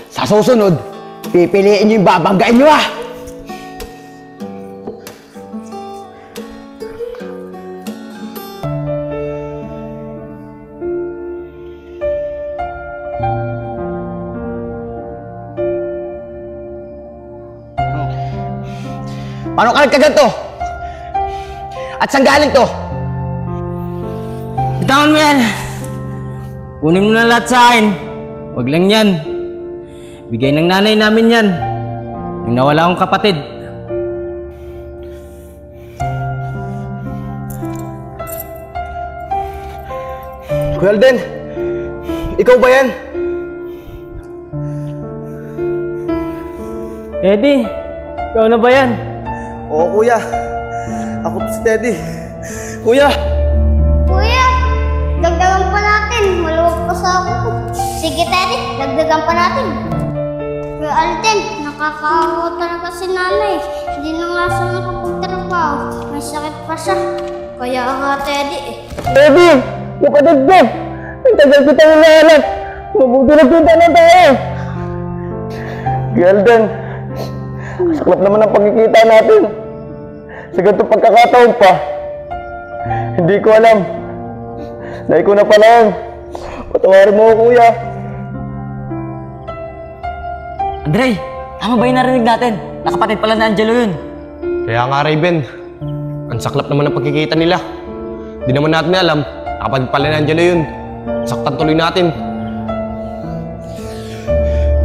Sa susunod, pipiliin nyo yung babanggain nyo ah! Paano ka nagkaganto? At saan galing to? Bitawan mo yan! Kunin mo na lahat sa akin. Huwag lang yan. Bigay ng nanay namin yan. Nung nawala akong kapatid. Kuya Alden, ikaw ba yan? Teddy, ikaw na ba yan? Oo kuya, ako si Teddy. Kuya! Kuya, dagdagan pa natin. Maluwag pa sa ako. Sige, Teddy, dagdagan pa natin. Kuya Alden, nakakaawa talaga si nanay. Hindi na nga siya nakapagtrabaho. May sakit pa siya. Kaya nga, Teddy eh. Teddy! Kapatid ko! Ang tagal kita hinahanap! Mabuti na punta na tayo! Kuya Alden, saklap naman ang pagkikita natin. Sa ganitong pagkakataon pa, hindi ko alam. Dahil ko na pala yun. Patawarin mo ako, kuya. Andre, tama ba yung narinig natin? Nakapatid pala na Angelo yun. Kaya nga, Raven, ang saklap naman ang pagkikita nila. Di naman natin alam, nakapatid pala na Angelo yun. Saktan tuloy natin.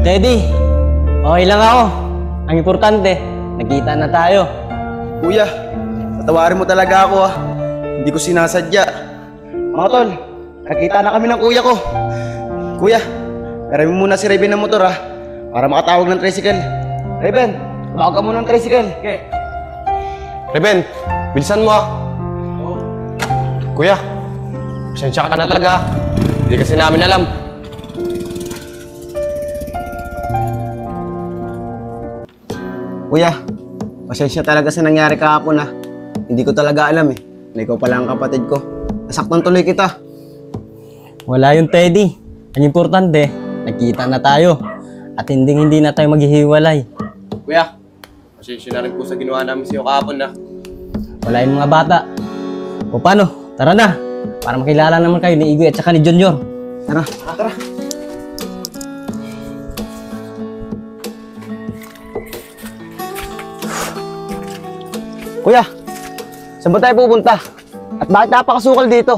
Teddy, okay lang ako. Ang importante, nagkita na tayo. Kuya, patawarin mo talaga ako ah. Hindi ko sinasadya. Mga tol, nakita na kami ng kuya ko. Kuya, peramin mo muna si Raven ng motor ah, para makatawag ng tricycle. Raven, tumawag ka muna ng tricycle. Okay. Raven, bilisan mo ah. Kuya, pasensya ka na talaga. Hindi kasi namin alam. Kuya, pasensya talaga sa nangyari kahapon ah. Hindi ko talaga alam eh, na ikaw pala ang kapatid ko. Nasaktan tuloy kita. Wala yung Teddy. Ang importante, nagkita na tayo. At hindi na tayo maghihiwalay. Kuya, pasensya na rin po sa ginawa namin sa'yo kahapon na. Wala yung mga bata. O paano? Tara na. Para makilala naman kayo ni Igoy at saka ni Junior. Tara, tara. Kuya, saan ba tayo pupunta? At bakit napakasukal dito?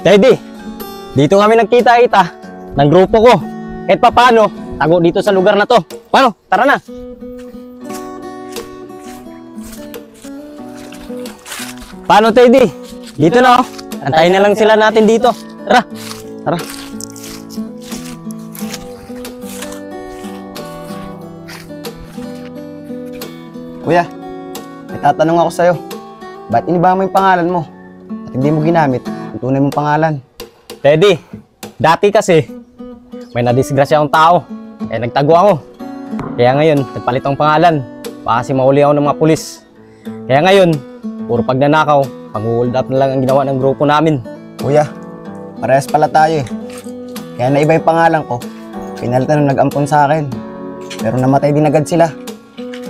Teddy, dito kami nagkita-kita ng grupo ko. Kahit pa paano, tago dito sa lugar na to. Paano? Tara na. Paano, Teddy? Dito na, oh. Antayin na lang sila natin dito. Tara. Tara. Kuya, may tatanong ako sa'yo. Ba't iniba mo yung pangalan mo? At hindi mo ginamit ang tunay mong pangalan? Teddy, dati kasi, may nadisgrasya akong tao. Nagtago ako. Kaya ngayon, nagpalit ang pangalan. Baka kasi mauli ako ng mga pulis. Kaya ngayon, puro pagnanakaw, pang-hold up na lang ang ginawa ng grupo namin. Kuya, parehas pala tayo eh. Kaya naiba yung pangalan ko. Pinalitan nung nag-ampon sa akin. Pero namatay din agad sila.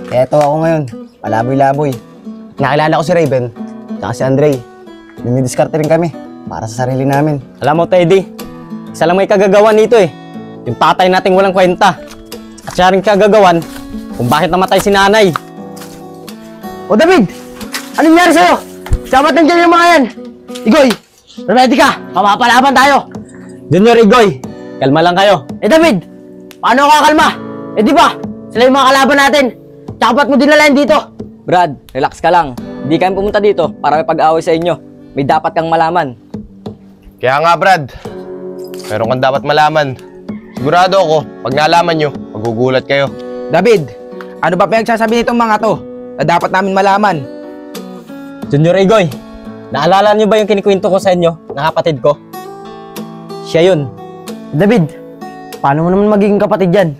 Kaya ito ako ngayon, palaboy-laboy. Nakilala ko si Raven, tsaka si Andre. Dumidiskarte rin kami para sa sarili namin. Alam mo, Teddy, isa lang may kagagawan nito eh. Yung tatay nating walang kwenta. At siya rin kagagawan kung bakit namatay si nanay. O David, anong nangyari sa'yo? Sabat nandiyan yung mga yan. Igoy, ready ka? Mamapalaban tayo. Junior, Igoy, kalma lang kayo. David, paano ka kalma? Di ba? Sila yung mga kalaban natin. Tsaka ba't mo dinalayan dito? Brad, relax ka lang. Hindi kami pumunta dito para may pag-away sa inyo. May dapat kang malaman. Kaya nga, Brad, meron kang dapat malaman. Sigurado ako, pag nalaman nyo, magugulat kayo. David, ano ba pinagsasabi nitong mga to na dapat namin malaman? Junior, Igoy, naalala niyo ba yung kinikwento ko sa inyo, ng kapatid ko? Siya yun. David, paano mo naman magiging kapatid yan?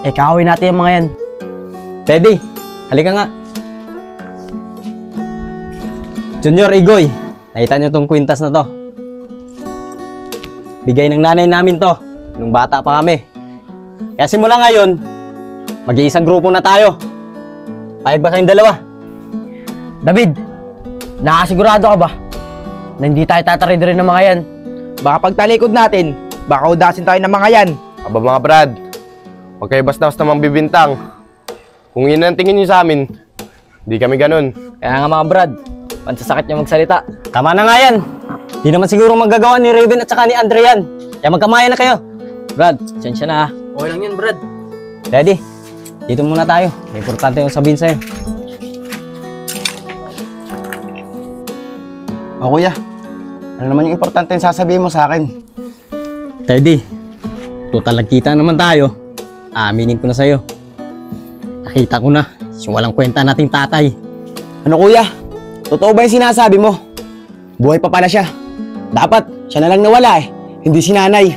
Kakawin natin yung mga yan. Teddy, halika nga. Junior, Igoy, nakita niyo tong kwintas na to. Bigay ng nanay namin to, nung bata pa kami. Kaya simula ngayon, mag-iisang grupo na tayo. Payag ba kayong dalawa? David, nakasigurado ka ba na hindi tayo tatarid rin ng mga yan? Baka pagtalikod natin, baka udasin tayo ng mga yan. Aba mga Brad, huwag kayo basta-basta bibintang. Kung yun ang tingin nyo sa amin, di kami ganun. Kaya nga mga Brad, pansasakit niya magsalita. Tama na nga yan. Di naman siguro magagawa ni Raven at saka ni Andre yan. Kaya magkamayan na kayo. Brad, sensya na ha. Okay lang yan, Brad. Daddy, dito muna tayo. May importante yung sabihin sa'yo. O kuya, ano naman yung importante yung sasabihin mo sa akin? Teddy, total nagkita naman tayo. Aaminin ko na sa'yo. Nakita ko na yung walang kwenta nating tatay. Ano kuya? Totoo ba yung sinasabi mo? Buhay pa pala siya. Dapat siya na lang nawala hindi si nanay.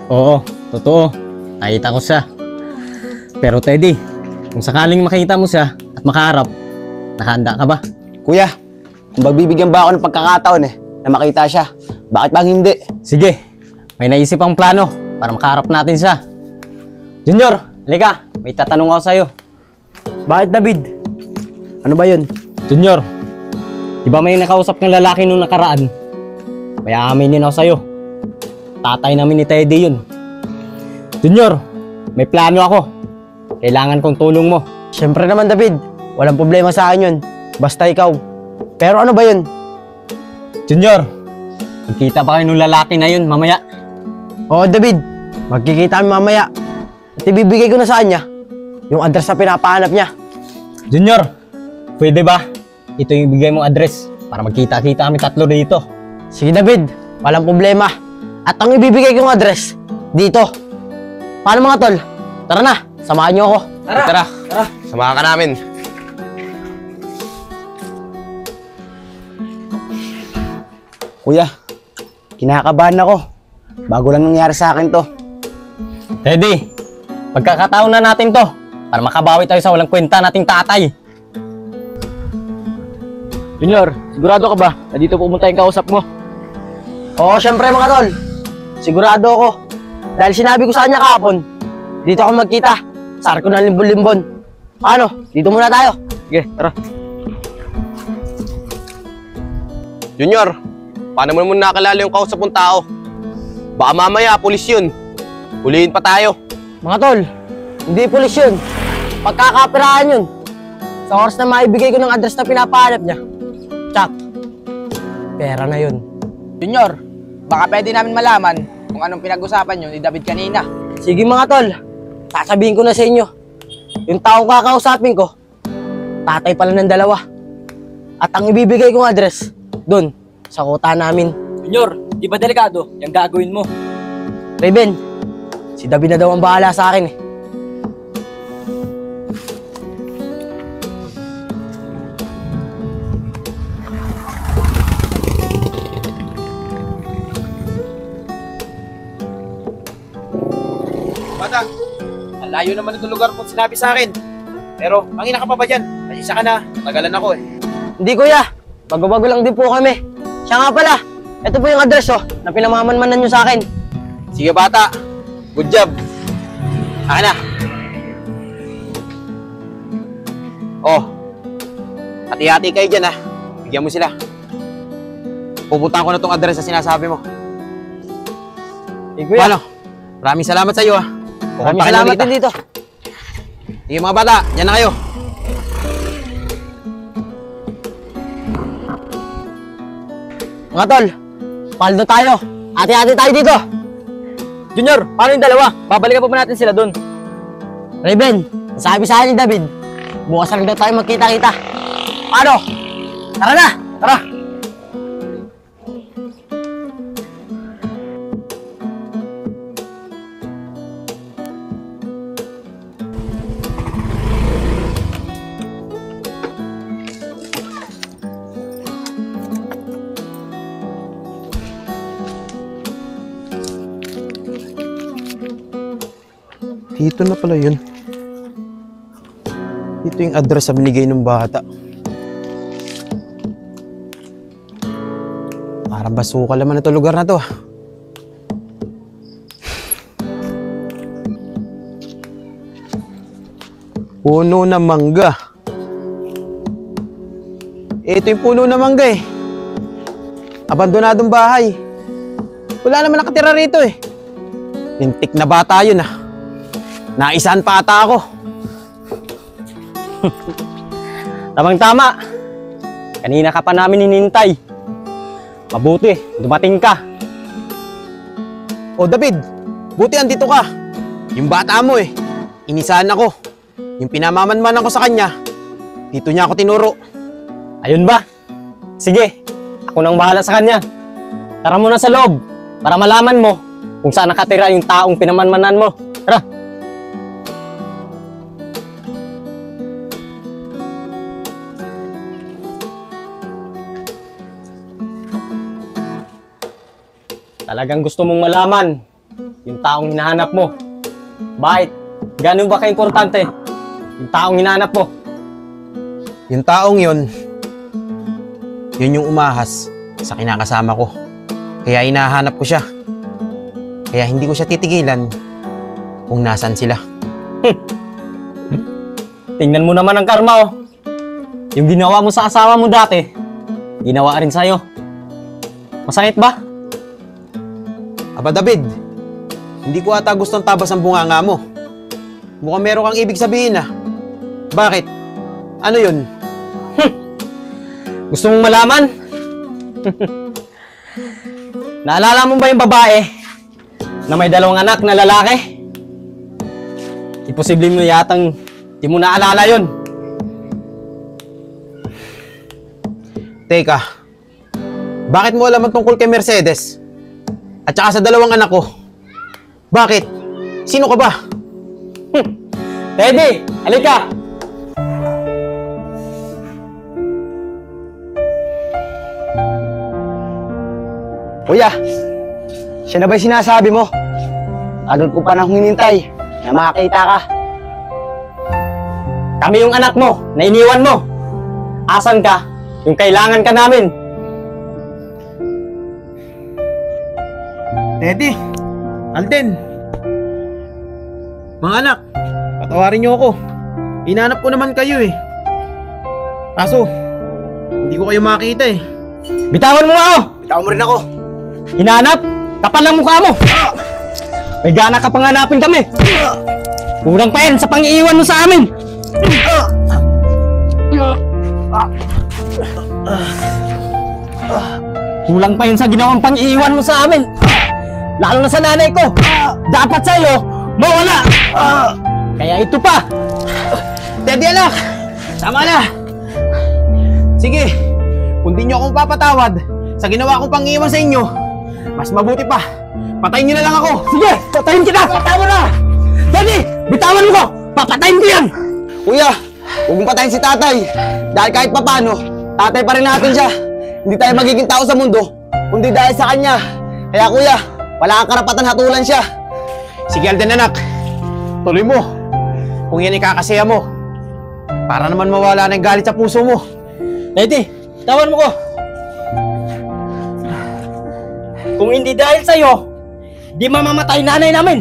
Oo, totoo. Nakita ko siya. Pero Teddy, kung sakaling makita mo siya at makaharap, nakahanda ka ba? Kuya, kung magbibigyan ba ako ng pagkakataon na makita siya, bakit bang hindi? Sige, may naisip ang plano para makaharap natin siya. Junior, halika, may tatanong ako sa'yo. Bakit David? Ano ba yun? Junior, di ba may nakausap ng lalaki nung nakaraan? May aaminin ako sa'yo. Tatay namin ni Teddy yun. Junior, may plano ako. Kailangan kong tulong mo. Siyempre naman David, walang problema sa akin yun. Basta ikaw. Pero ano ba yun? Junior, magkita ba kayo nung lalaki na yun mamaya? Oo David, magkikita kami mamaya. At ibibigay ko na sa kanya yung address na pinapahanap niya. Junior, pwede ba? Ito yung ibigay mong address para magkita-kita kami tatlo dito. Sige David, walang problema. At ang ibibigay kong address, dito. Paano mga tol? Tara na, samahan niyo ako. Tara. Samahan ka namin. Kuya, kinakabahan ako. Bago lang nangyari sa akin to. Teddy, pagkakataon na natin to para makabawi tayo sa walang kwenta nating tatay. Junior, sigurado ka ba na dito pumunta yung kausap mo? Oo, syempre mga tol. Sigurado ako. Dahil sinabi ko sa kanya kahapon, dito ako magkita. Sa arko ng limbon-limbon. Paano? Dito muna tayo. Sige, tara. Junior, paano mo naman nakalala yung kausap mong tao? Baka mamaya, pulis yun. Huliin pa tayo. Mga tol, hindi pulis yun. Pagkakapirahan yun. Sa oras na maibigay ko ng address na pinapahanap niya. Tsak, pera na yun. Junior, baka pwede namin malaman kung anong pinag-usapan nyo ni David kanina. Sige mga tol, sasabihin ko na sa inyo. Yung taong kakausapin ko, tatay pala ng dalawa. At ang ibibigay kong address, dun, sa kota namin. Junior, di ba delikado yung gagawin mo? Raven, si David na daw ang bahala sa akin Bata, ang layo naman itong lugar mo sinabi sa akin. Pero, mangina ka pa ba dyan? Nasisa ka na, tagalan ako Hindi kuya, bago-bago lang din po kami. Siya nga pala, ito po yung address na pinamamanmanan nyo sa akin. Sige bata, good job. Akin na. Oh, hati-hati kayo dyan Bigyan mo sila. Pupuntahan ko na tong address na sinasabi mo. Kuya, Paano? Maraming salamat sa iyo maraming salamat din dito. Sige mga bata, yan na kayo. Mga tol, paldo tayo. Ate-ate tayo dito. Junior, paano yung dalawa? Babalikan pa ba natin sila doon? Raven, sabi sa akin ni David, bukas lang daw tayo magkita-kita. Paano? Tara na! Tara! Dito na pala yun. Dito yung address na binigay ng bata. Parang basukal naman ito lugar na to. Puno ng mangga. Ito yung puno ng mangga eh. Abandonadong bahay. Wala naman nakatira rito eh. Lintik na bata yun ah. Naisahan pa ata ako. Tamang-tama. Kanina ka pa namin hinintay. Mabuti, dumating ka. O David, buti andito ka. Yung bata mo eh. Inisahan ako. Yung pinamamanmanan ko sa kanya, dito niya ako tinuro. Ayun ba? Sige, ako nang bahala sa kanya. Tara muna sa loob para malaman mo kung saan nakatira yung taong pinamanmanan mo. Tara! Talagang gusto mong malaman yung taong hinahanap mo. Bakit? Gano'n ba ka-importante yung taong hinahanap mo? Yung taong yun yung umahas sa kinakasama ko. Kaya hinahanap ko siya. Kaya hindi ko siya titigilan kung nasaan sila. Tingnan mo naman ang karma oh. Yung ginawa mo sa asawa mo dati, ginawa rin sa'yo. Masakit ba? Aba David, hindi ko ata gustong tabas ang bunganga mo. Mukhang meron kang ibig sabihin ah. Bakit? Ano yun? Gusto mong malaman? Naalala mo ba yung babae na may 2 anak na lalaki? Imposible mo yatang di mo naalala yun. Teka, bakit mo alam ang tungkol kay Mercedes? At saka sa 2 anak ko? Bakit? Sino ka ba? Teddy, halika! Kuya, siya na ba yung sinasabi mo? Tagal ko pa nang hinintay na makakita ka. Kami yung anak mo na iniwan mo. Asan ka? Yung kailangan ka namin. Teddy, Alden, mga anak, patawarin niyo ako. Hinanap ko naman kayo eh. Kaso, hindi ko kayo makita eh. Bitawan mo ako! Bitaw mo rin ako. Hinanap? Kapal ang mukha mo! May gana ka pang hanapin kami! Kulang pa yan sa pang-iiwan mo sa amin! Kulang pa yun sa ginawang pang-iiwan mo sa amin! Lalo na sa nanay ko! Dapat sa'yo, mawala! Kaya ito pa! Teddy anak, tama na. Sige, kung di niyo akong papatawad sa ginawa kong pang-iwan sa inyo, mas mabuti pa, patayin niyo na lang ako. Sige! Patayin kita! Bitawan na! Daddy! Bitawan mo ko! Papatayin ko yan! Kuya, huwag mong patayin si tatay. Dahil kahit papano, tatay pa rin natin siya. Hindi tayo magiging tao sa mundo, kundi dahil sa kanya. Kaya kuya, wala kang karapatan hatulan siya. Sige Alden anak, tuloy mo. Kung yan ikakasaya mo, para naman mawala na yung galit sa puso mo. Daddy! Bitawan mo ko! Kung hindi dahil sa'yo, di mamamatay nanay namin!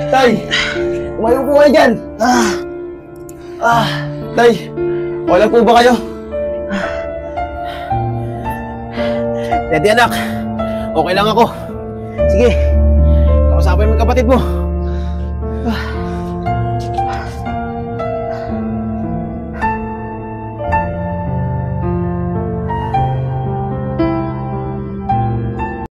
Tay, tumayo po kayo dyan. Tay, wala po ba kayo? Teddy anak, okay lang ako. Sige, kausapin mo yung kapatid mo.